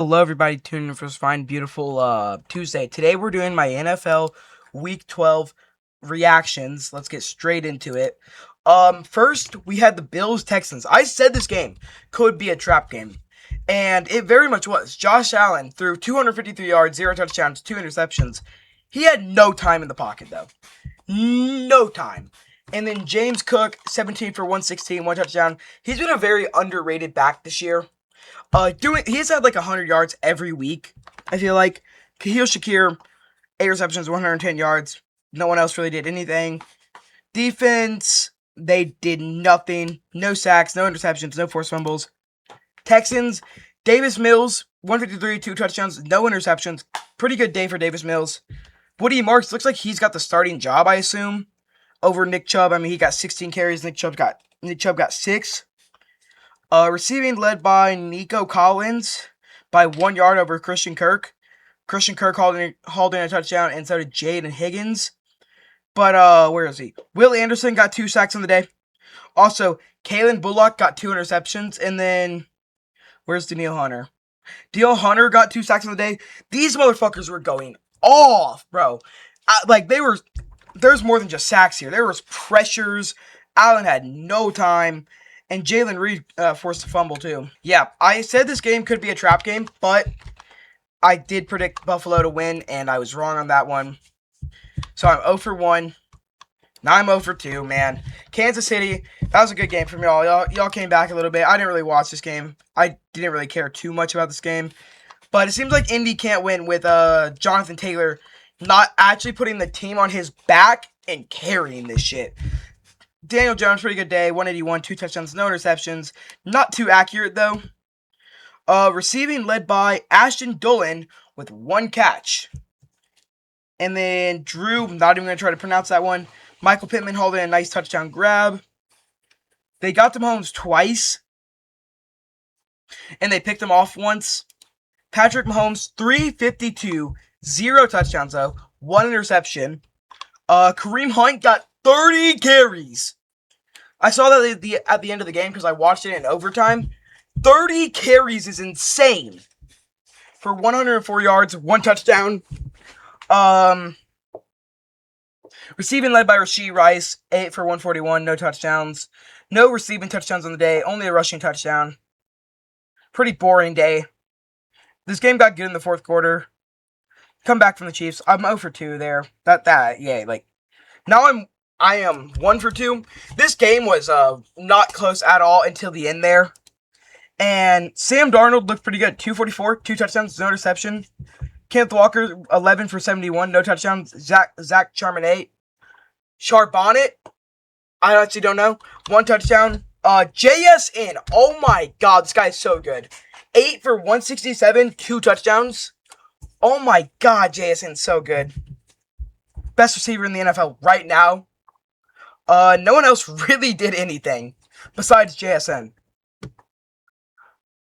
Hello, everybody. Tuning in for this fine, beautiful Tuesday. Today, we're doing my NFL Week 12 reactions. Let's get straight into it. First, we had the Bills Texans. I said this game could be a trap game, and it very much was. Josh Allen threw 253 yards, 0 touchdowns, 2 interceptions. He had no time in the pocket, though. No time. And then James Cook, 17 for 116, 1 touchdown. He's been a very underrated back this year. He's had like 100 yards every week. I feel like Kahil Shakir, 8 receptions, 110 yards. No one else really did anything. Defense, they did nothing. No sacks, no interceptions, no forced fumbles. Texans, Davis Mills, 153, 2 touchdowns, no interceptions. Pretty good day for Davis Mills. Woody Marks looks like he's got the starting job, I assume, over Nick Chubb. I mean, he got 16 carries. Nick Chubb got 6. Receiving led by Nico Collins by 1 yard over Christian Kirk. Christian Kirk hauled in a touchdown, and so did Jaden Higgins. But, where is he? Will Anderson got 2 sacks on the day. Also, Kalen Bullock got 2 interceptions, and then, where's Daniil Hunter? Daniil Hunter got 2 sacks on the day. These motherfuckers were going off, bro. There's more than just sacks here. There was pressures. Allen had no time. And Jalen Reed forced a fumble, too. Yeah, I said this game could be a trap game, but I did predict Buffalo to win, and I was wrong on that one. So I'm 0 for 1. Now I'm 0 for 2, man. Kansas City, that was a good game from y'all. Y'all came back a little bit. I didn't really watch this game. I didn't really care too much about this game. But it seems like Indy can't win with Jonathan Taylor not actually putting the team on his back and carrying this shit. Daniel Jones, pretty good day. 181, 2 touchdowns, no interceptions. Not too accurate, though. Receiving led by Ashton Dulin with 1 catch. And then Drew, not even going to try to pronounce that one. Michael Pittman holding a nice touchdown grab. They got to Mahomes twice. And they picked him off once. Patrick Mahomes, 352, 0 touchdowns, though. 1 interception. Kareem Hunt got 30 carries. I saw that at the end of the game because I watched it in overtime. 30 carries is insane. For 104 yards, 1 touchdown. Receiving led by Rashee Rice, 8 for 141, no touchdowns. No receiving touchdowns on the day, only a rushing touchdown. Pretty boring day. This game got good in the fourth quarter. Come back from the Chiefs. I'm 0 for 2 there. Now I am 1 for 2. This game was not close at all until the end there. And Sam Darnold looked pretty good. 244, 2 touchdowns, no interception. Kenneth Walker, 11 for 71, no touchdowns. Zach Charbonnet, I actually don't know. 1 touchdown. JSN, oh my god, this guy is so good. 8 for 167, 2 touchdowns. Oh my god, JSN's so good. Best receiver in the NFL right now. No one else really did anything besides JSN.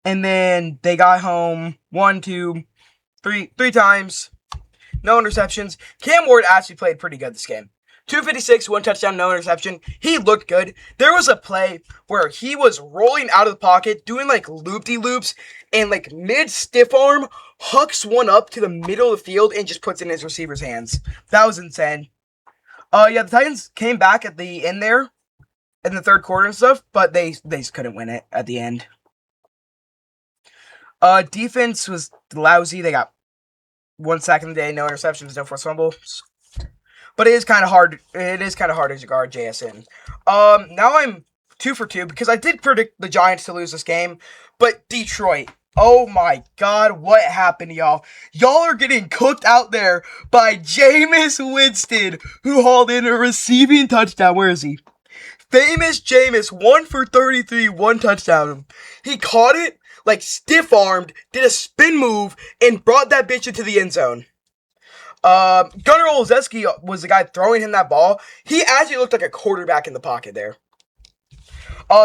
And then they got home 3 times. No interceptions. Cam Ward actually played pretty good this game. 256, 1 touchdown, no interception. He looked good. There was a play where he was rolling out of the pocket, doing like loop-de-loops, and like mid-stiff arm, hucks one up to the middle of the field and just puts it in his receiver's hands. That was insane. Yeah, the Titans came back at the end there in the third quarter and stuff, but they just couldn't win it at the end. Defense was lousy. They got 1 sack in the day, no interceptions, no forced fumbles. But it is kind of hard. It is kind of hard to guard JSN. Now I'm 2 for 2 because I did predict the Giants to lose this game, but Detroit. Oh my god, what happened, y'all? Y'all are getting cooked out there by Jameis Winston, who hauled in a receiving touchdown. Where is he? Famous Jameis, 1 for 33, 1 touchdown. He caught it, like stiff-armed, did a spin move, and brought that bitch into the end zone. Gunnar Olszewski was the guy throwing him that ball. He actually looked like a quarterback in the pocket there.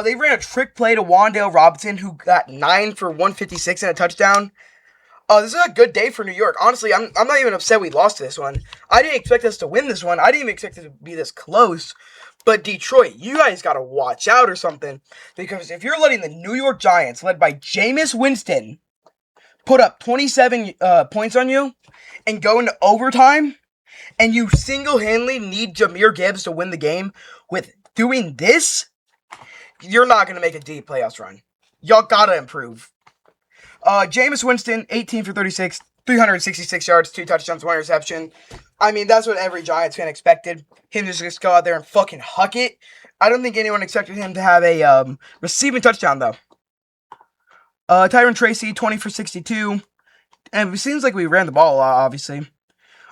They ran a trick play to Wan'Dale Robinson, who got 9 for 156 and a touchdown. This is a good day for New York. Honestly, I'm not even upset we lost this one. I didn't expect us to win this one. I didn't even expect it to be this close. But Detroit, you guys got to watch out or something. Because if you're letting the New York Giants, led by Jameis Winston, put up 27 points on you and go into overtime, and you single-handedly need Jahmyr Gibbs to win the game with doing this, you're not going to make a deep playoffs run. Y'all got to improve. Jameis Winston, 18 for 36, 366 yards, 2 touchdowns, 1 interception. I mean, that's what every Giants fan expected. Him just go out there and fucking huck it. I don't think anyone expected him to have a receiving touchdown, though. Tyron Tracy, 20 for 62. And it seems like we ran the ball a lot, obviously.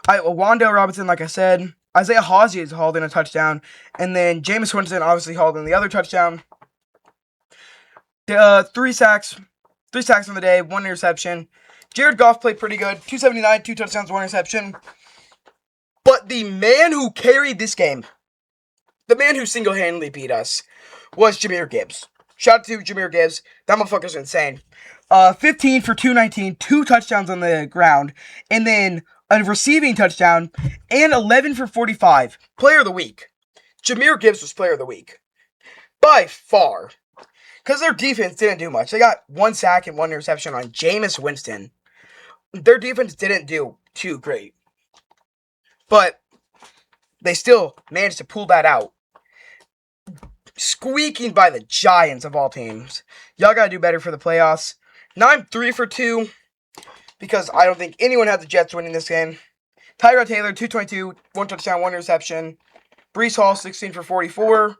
Wando Robinson, like I said. Isaiah Hodgins is hauled in a touchdown. And then Jameis Winston obviously hauled in the other touchdown. 3 sacks. 3 sacks on the day, 1 interception. Jared Goff played pretty good. 279, 2 touchdowns, 1 interception. But the man who carried this game, the man who single-handedly beat us, was Jahmyr Gibbs. Shout out to Jahmyr Gibbs. That motherfucker's insane. 15 for 219, 2 touchdowns on the ground, and then a receiving touchdown, and 11 for 45. Player of the week. Jahmyr Gibbs was player of the week. By far. Because their defense didn't do much. They got 1 sack and 1 interception on Jameis Winston. Their defense didn't do too great. But they still managed to pull that out. Squeaking by the Giants of all teams. Y'all got to do better for the playoffs. Now I'm 3 for 2. Because I don't think anyone had the Jets winning this game. Tyrod Taylor, 222, 1 touchdown, 1 interception. Breece Hall, 16 for 44.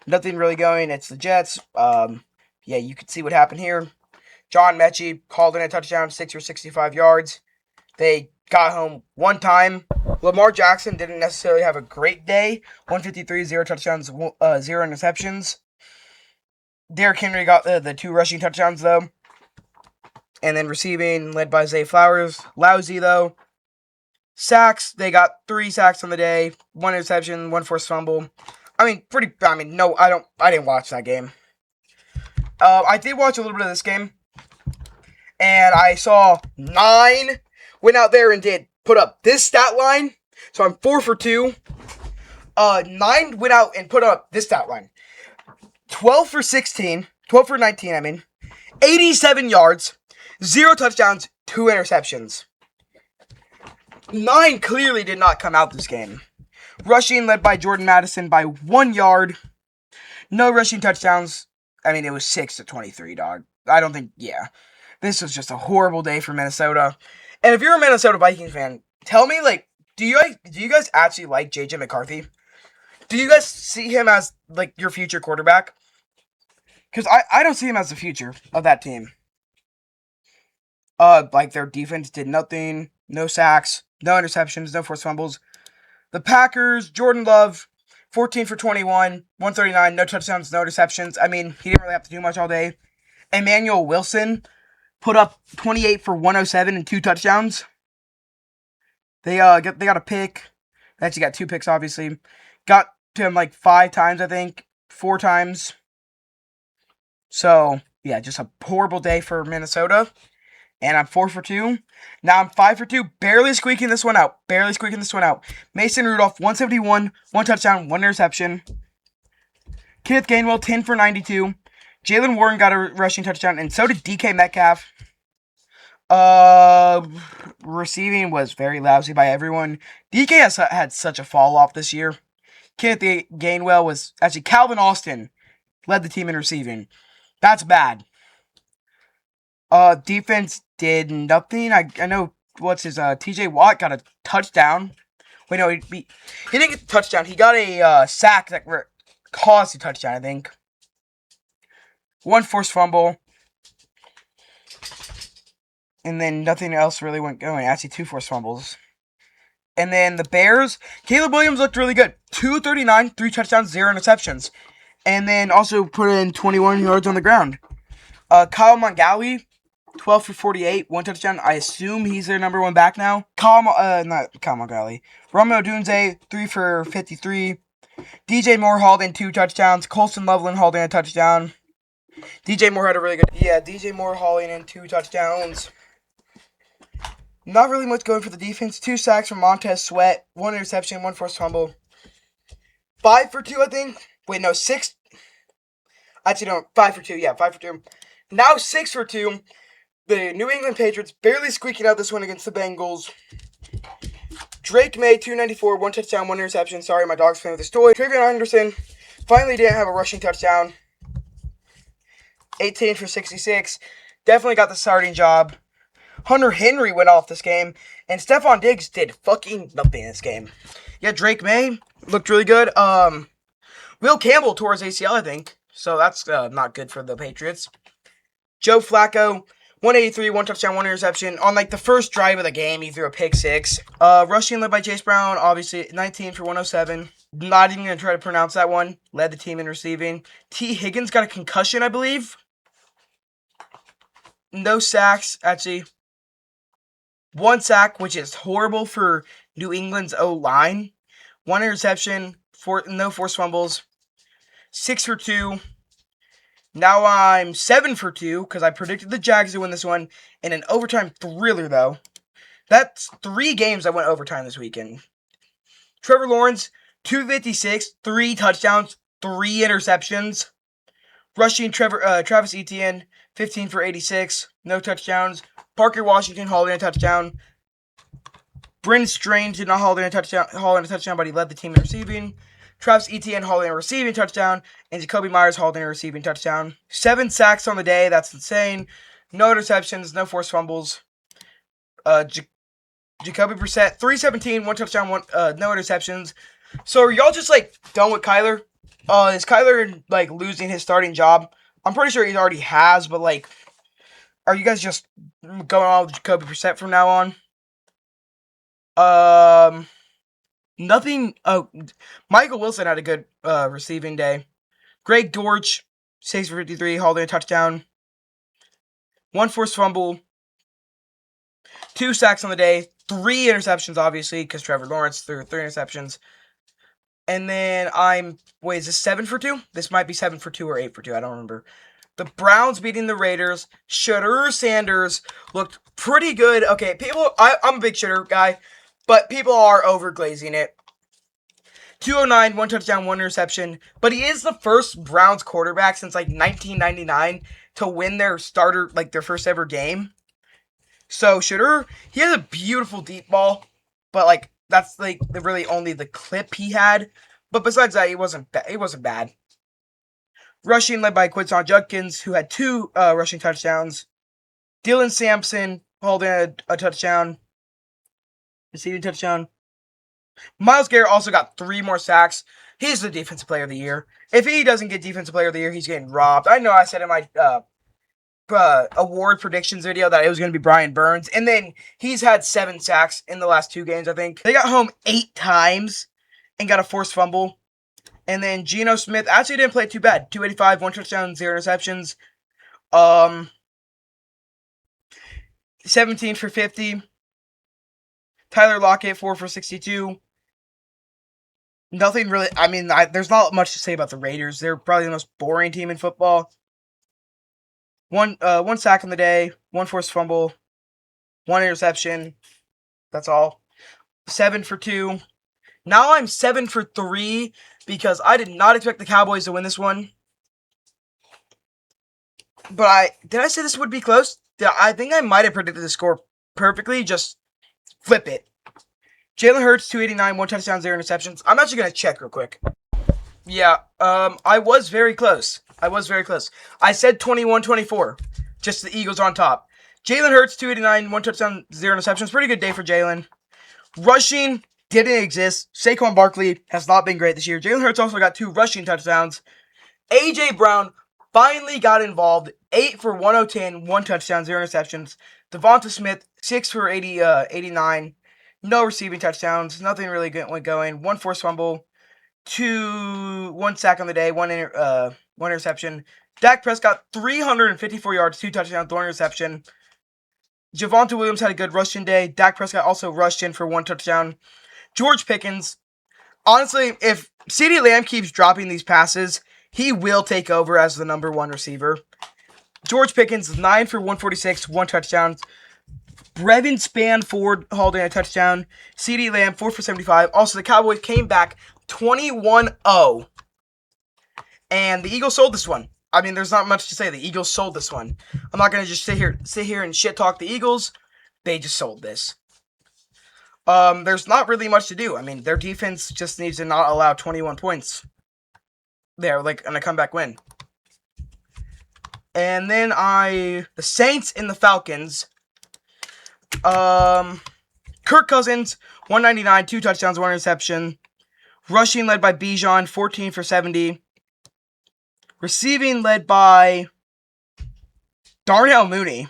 Nothing really going. It's the Jets. Yeah, you can see what happened here. John Mechie called in a touchdown, 6 for 65 yards. They got home 1 time. Lamar Jackson didn't necessarily have a great day. 153, 0 touchdowns, 0 interceptions. Derrick Henry got the 2 rushing touchdowns, though. And then receiving, led by Zay Flowers. Lousy, though. Sacks, they got 3 sacks on the day. 1 interception, 1 forced fumble. I didn't watch that game. I did watch a little bit of this game. And I saw 9 went out there and put up this stat line. So I'm 4 for 2. 9 went out and put up this stat line. 12 for 19, I mean. 87 yards, 0 touchdowns, 2 interceptions. 9 clearly did not come out this game. Rushing led by Jordan Madison by 1 yard. No rushing touchdowns. I mean, it was 6-23, dog. I don't think, yeah. This was just a horrible day for Minnesota. And if you're a Minnesota Vikings fan, tell me, like, do you guys actually like J.J. McCarthy? Do you guys see him as, like, your future quarterback? Because I don't see him as the future of that team. Like, their defense did nothing. No sacks. No interceptions. No forced fumbles. The Packers, Jordan Love, 14 for 21, 139, no touchdowns, no interceptions. I mean, he didn't really have to do much all day. Emmanuel Wilson put up 28 for 107 and 2 touchdowns. They got a pick. They actually got 2 picks, obviously. Got to him like 5 times, I think. 4 times. So, yeah, just a horrible day for Minnesota. And I'm 4 for 2. Now I'm 5 for 2. Barely squeaking this one out. Mason Rudolph, 171. 1 touchdown, 1 interception. Kenneth Gainwell, 10 for 92. Jalen Warren got a rushing touchdown. And so did DK Metcalf. Receiving was very lousy by everyone. DK has had such a fall off this year. Kenneth Gainwell was... Actually, Calvin Austin led the team in receiving. That's bad. Defense did nothing. I know, TJ Watt got a touchdown. Wait, no, he didn't get the touchdown. He got a sack that caused a touchdown, I think. 1 forced fumble. And then nothing else really went going. Actually, 2 forced fumbles. And then the Bears, Caleb Williams looked really good. 239, 3 touchdowns, 0 interceptions. And then also put in 21 yards on the ground. Kyle Mongali, 12 for 48, 1 touchdown. I assume he's their number 1 back now. Not Kyle Mongali. Romeo Dunze, 3 for 53. DJ Moore hauled in 2 touchdowns. Colston Loveland hauled in a touchdown. DJ Moore had a really good... Yeah, DJ Moore hauling in 2 touchdowns. Not really much going for the defense. 2 sacks from Montez Sweat. 1 interception, 1 forced fumble. 5 for 2, I think. Wait, no, 6. Actually, no, 5 for 2. Yeah, 5 for 2. Now 6 for 2. The New England Patriots barely squeaking out this one against the Bengals. Drake May, 294, 1 touchdown, 1 interception. Sorry, my dog's playing with his toy. Travion Henderson finally didn't have a rushing touchdown. 18 for 66. Definitely got the starting job. Hunter Henry went off this game, and Stephon Diggs did fucking nothing in this game. Yeah, Drake May looked really good. Will Campbell tore his ACL, I think, so that's not good for the Patriots. Joe Flacco, 183, 1 touchdown, 1 interception. On like the first drive of the game, he threw a pick 6. Rushing led by Chase Brown, obviously 19 for 107. Not even gonna try to pronounce that one. Led the team in receiving. T. Higgins got a concussion, I believe. No sacks, actually. 1 sack, which is horrible for New England's O-line. 1 interception, no forced fumbles. 6 for 2. Now I'm 7 for 2, because I predicted the Jags to win this one in an overtime thriller, though. That's 3 games I went overtime this weekend. Trevor Lawrence, 256, 3 touchdowns, 3 interceptions. Rushing Travis Etienne, 15 for 86, no touchdowns. Parker Washington hauled in a touchdown. Bryn Strange did not haul in a touchdown, but he led the team in receiving. Travis Etienne hauled in a receiving touchdown, and Jacoby Myers hauled in a receiving touchdown. 7 sacks on the day, that's insane. No interceptions, no forced fumbles. Jacoby Brissett, 317, 1 touchdown, no interceptions. So are y'all just like done with Kyler? Is Kyler like losing his starting job? I'm pretty sure he already has, but like, are you guys just going on with Jacoby Brissett from now on? Nothing. Oh, Michael Wilson had a good receiving day. Greg Dortch, 6 for 53, hauled in a touchdown. 1 forced fumble. 2 sacks on the day. 3 interceptions, obviously, because Trevor Lawrence threw 3 interceptions. And then is this 7 for 2? This might be 7 for 2 or 8 for 2. I don't remember. The Browns beating the Raiders. Shedeur Sanders looked pretty good. Okay, I'm a big Shedeur guy, but people are overglazing it. 209, 1 touchdown, 1 interception. But he is the first Browns quarterback since like 1999 to win their first ever game. So Shedeur, he has a beautiful deep ball, but like that's like really only the clip he had. But besides that, he wasn't bad. Rushing led by Quinton Judkins, who had 2 rushing touchdowns. Dylan Sampson hauled in a touchdown. Receiving touchdown. Myles Garrett also got 3 more sacks. He's the Defensive Player of the Year. If he doesn't get Defensive Player of the Year, he's getting robbed. I know I said in my award predictions video that it was going to be Brian Burns. And then he's had 7 sacks in the last 2 games, I think. They got home 8 times and got a forced fumble. And then Geno Smith actually didn't play too bad. 285, 1 touchdown, 0 interceptions. 17 for 50. Tyler Lockett, 4 for 62. Nothing really, there's not much to say about the Raiders. They're probably the most boring team in football. 1 sack on the day, 1 forced fumble, 1 interception. That's all. 7 for 2. Now I'm 7 for 3 because I did not expect the Cowboys to win this one. But did I say this would be close? I think I might have predicted the score perfectly. Just flip it. Jalen Hurts, 289, 1 touchdown, 0 interceptions. I'm actually going to check real quick. Yeah, I was very close. I said 21-24. Just the Eagles on top. Jalen Hurts, 289, 1 touchdown, 0 interceptions. Pretty good day for Jalen. Rushing didn't exist. Saquon Barkley has not been great this year. Jalen Hurts also got 2 rushing touchdowns. A.J. Brown finally got involved. 8 for 110, 1 touchdown, 0 interceptions. Devonta Smith, 6 for 89. No receiving touchdowns. Nothing really good went going. 1 forced fumble. 1 sack on the day. 1 interception. Dak Prescott, 354 yards, 2 touchdowns, 1 interception. Javonte Williams had a good rushing day. Dak Prescott also rushed in for 1 touchdown. George Pickens, honestly, if CeeDee Lamb keeps dropping these passes, he will take over as the number 1 receiver. George Pickens, 9 for 146, 1 touchdown. Brevin Spanford hauled in a touchdown. CeeDee Lamb, 4 for 75. Also, the Cowboys came back 21-0. And the Eagles sold this one. I mean, there's not much to say. The Eagles sold this one. I'm not gonna just sit here and shit talk the Eagles. They just sold this. There's not really much to do. I mean, their defense just needs to not allow 21 points. They're like on a comeback win. And then the Saints and the Falcons. Kirk Cousins, 199, 2 touchdowns, 1 interception. Rushing led by Bijan, 14 for 70. Receiving led by Darnell Mooney,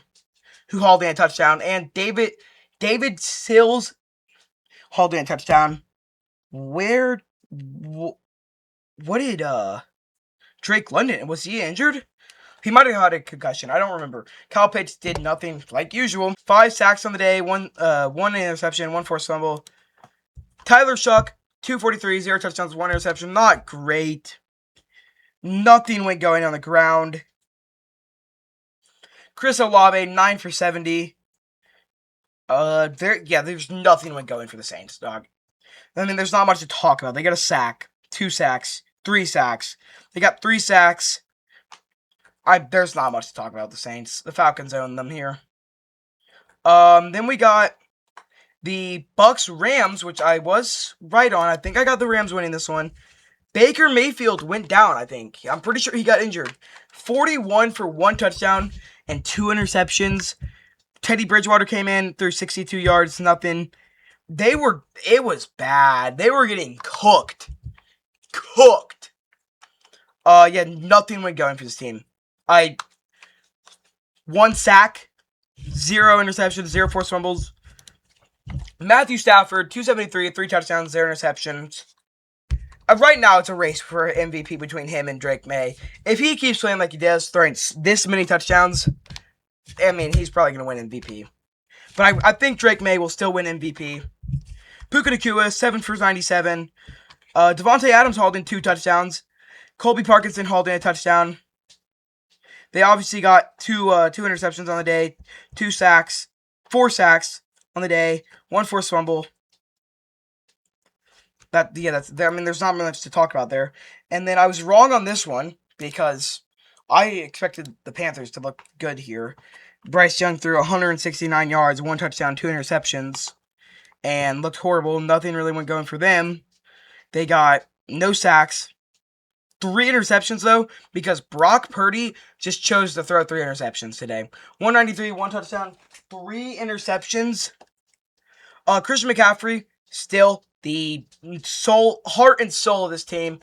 who hauled in a touchdown, and David Sills hauled in a touchdown. What did Drake London, was he injured? He might have had a concussion. I don't remember. Kyle Pitts did nothing like usual. 5 sacks on the day, one interception, 1 forced fumble. Tyler Shuck, 243, 0 touchdowns, 1 interception. Not great. Nothing went going on the ground. Chris Olave, 9 for 70. There's nothing went going for the Saints, dog. I mean, there's not much to talk about. They got a sack, 2 sacks, 3 sacks. They got 3 sacks. There's not much to talk about the Saints. The Falcons own them here. Then we got the Bucks-Rams, which I was right on. I think I got the Rams winning this one. Baker Mayfield went down, I think. I'm pretty sure he got injured. 41 for 1 touchdown and 2 interceptions. Teddy Bridgewater came in, threw 62 yards, nothing. It was bad. They were getting cooked. Nothing went going for this team. 1 sack, 0 interceptions, 0 forced fumbles. Matthew Stafford, 273, 3 touchdowns, 0 interceptions. Right now, it's a race for MVP between him and Drake May. If he keeps playing like he does, throwing this many touchdowns, I mean, he's probably going to win MVP. But I think Drake May will still win MVP. Puka Nacua, 7 for 97. Devontae Adams hauled in 2 touchdowns. Colby Parkinson hauled in a touchdown. They obviously got 2 interceptions on the day, 4 sacks on the day, 1 forced fumble. I mean, there's not much to talk about there. And then I was wrong on this one because I expected the Panthers to look good here. Bryce Young threw 169 yards, 1 touchdown, 2 interceptions, and looked horrible. Nothing really went going for them. They got no sacks. 3 interceptions, though, because Brock Purdy just chose to throw 3 interceptions today. 193, 1 touchdown, 3 interceptions. Christian McCaffrey, still the heart and soul of this team.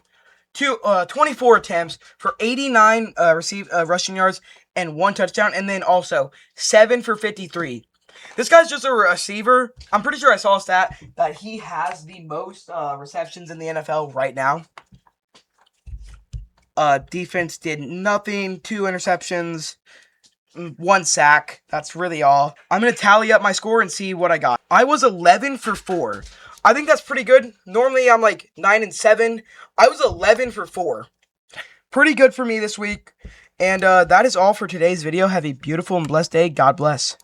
24 attempts for 89 rushing yards and 1 touchdown, and then also 7 for 53. This guy's just a receiver. I'm pretty sure I saw a stat that he has the most receptions in the NFL right now. Defense did nothing. 2 interceptions, 1 sack. That's really all. I'm going to tally up my score and see what I got. I was 11 for 4. I think that's pretty good. Normally, I'm like 9 and 7. I was 11 for 4. Pretty good for me this week. And that is all for today's video. Have a beautiful and blessed day. God bless.